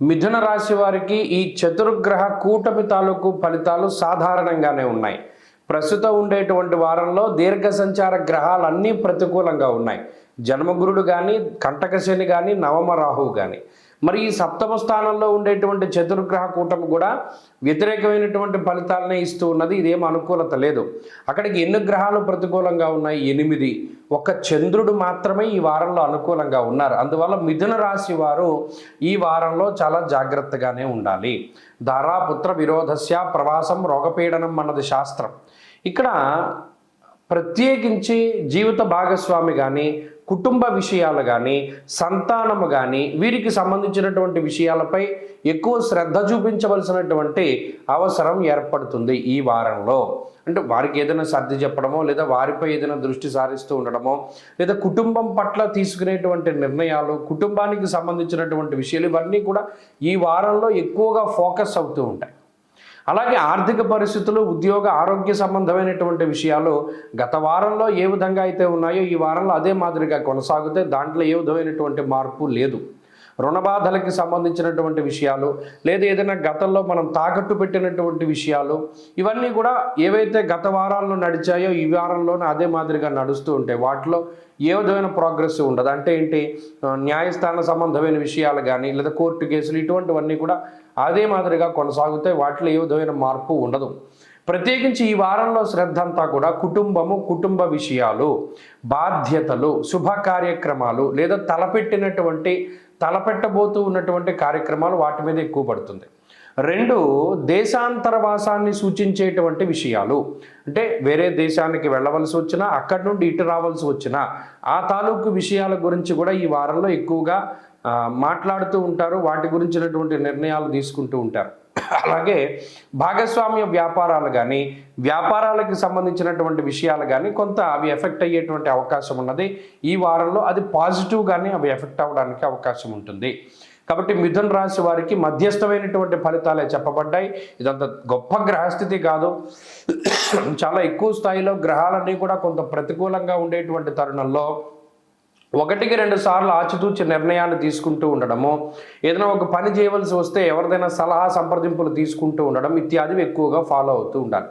మిథున రాశి వారికి ఈ చతుర్గ్రహ కూటమి తాలూకు ఫలితాలు సాధారణంగానే ఉన్నాయి. ప్రస్తుతం ఉండేటువంటి వారంలో దీర్ఘ సంచార గ్రహాలన్నీ ప్రతికూలంగా ఉన్నాయి. జన్మగురుడు కానీ, కంటకశని కానీ, నవమ రాహువు కానీ. మరి ఈ సప్తమ స్థానంలో ఉండేటువంటి చతుర్గ్రహ కూటమి కూడా వ్యతిరేకమైనటువంటి ఫలితాలనే ఇస్తూ ఉన్నది. ఇదేం అనుకూలత లేదు. అక్కడికి ఎన్ని గ్రహాలు ప్రతికూలంగా ఉన్నాయి? 8. ఒక్క చంద్రుడు మాత్రమే ఈ వారంలో అనుకూలంగా ఉన్నారు. అందువల్ల మిథున రాశి వారు ఈ వారంలో చాలా జాగ్రత్తగానే ఉండాలి. ధారాపుత్ర విరోధస్య ప్రవాసం రోగపీడనం అన్నది శాస్త్రం. ఇక్కడ ప్రత్యేకించి జీవిత భాగస్వామి కానీ, కుటుంబ విషయాలు కానీ, సంతానము కానీ, వీరికి సంబంధించినటువంటి విషయాలపై ఎక్కువ శ్రద్ధ చూపించవలసినటువంటి అవసరం ఏర్పడుతుంది ఈ వారంలో. అంటే వారికి ఏదైనా సర్ది చెప్పడమో, లేదా వారిపై ఏదైనా దృష్టి సారిస్తూ ఉండడమో, లేదా కుటుంబం పట్ల తీసుకునేటువంటి నిర్ణయాలు, కుటుంబానికి సంబంధించినటువంటి విషయాలు, ఇవన్నీ కూడా ఈ వారంలో ఎక్కువగా ఫోకస్ అవుతూ ఉంటాయి. అలాగే ఆర్థిక పరిస్థితులు, ఉద్యోగ ఆరోగ్య సంబంధమైనటువంటి విషయాలు గత వారంలో ఏ విధంగా అయితే ఉన్నాయో ఈ వారంలో అదే మాదిరిగా కొనసాగుతాయి. దాంట్లో ఏ విధమైనటువంటి మార్పు లేదు. రుణ బాధలకి సంబంధించినటువంటి విషయాలు, లేదా ఏదైనా గతంలో మనం తాకట్టు పెట్టినటువంటి విషయాలు, ఇవన్నీ కూడా ఏవైతే గత వారాల్లో నడిచాయో ఈ వారంలోనే అదే మాదిరిగా నడుస్తూ ఉంటాయి. వాటిలో ఏ విధమైన ప్రోగ్రెస్ ఉండదు. అంటే ఏంటి, న్యాయస్థాన సంబంధమైన విషయాలు కానీ, లేదా కోర్టు కేసులు, ఇటువంటివన్నీ కూడా అదే మాదిరిగా కొనసాగుతాయి. వాటిలో ఏ విధమైన మార్పు ఉండదు. ప్రత్యేకించి ఈ వారంలో శ్రద్ధ అంతా కూడా కుటుంబము, కుటుంబ విషయాలు, బాధ్యతలు, శుభ కార్యక్రమాలు, లేదా తలపెట్టబోతూ ఉన్నటువంటి కార్యక్రమాలు, వాటి మీద ఎక్కువ పడుతుంది. 2, దేశాంతరవాసాన్ని సూచించేటువంటి విషయాలు. అంటే వేరే దేశానికి వెళ్ళవలసి వచ్చినా, అక్కడి నుండి ఇటు రావాల్సి వచ్చినా, ఆ తాలూకు విషయాల గురించి కూడా ఈ వారంలో ఎక్కువగా మాట్లాడుతూ ఉంటారు. వాటి గురించినటువంటి నిర్ణయాలు తీసుకుంటూ ఉంటారు. అలాగే భాగస్వామ్య వ్యాపారాలు కానీ, వ్యాపారాలకు సంబంధించినటువంటి విషయాలు కానీ కొంత అవి ఎఫెక్ట్ అయ్యేటువంటి అవకాశం ఉన్నది. ఈ వారంలో అది పాజిటివ్గానే అవి ఎఫెక్ట్ అవ్వడానికి అవకాశం ఉంటుంది. కాబట్టి మిథున రాశి వారికి మధ్యస్థమైనటువంటి ఫలితాలే చెప్పబడ్డాయి. ఇదంత గొప్ప గ్రహస్థితి కాదు. చాలా ఎక్కువ స్థాయిలో గ్రహాలన్నీ కూడా కొంత ప్రతికూలంగా ఉండేటువంటి తరుణంలో 1-2 సార్లు ఆచితూచి నిర్ణయాలు తీసుకుంటూ ఉండడము, ఏదైనా ఒక పని చేయవలసి వస్తే ఎవరిదైనా సలహా సంప్రదింపులు తీసుకుంటూ ఉండడం ఇత్యాదివి ఎక్కువగా ఫాలో అవుతూ ఉండాలి.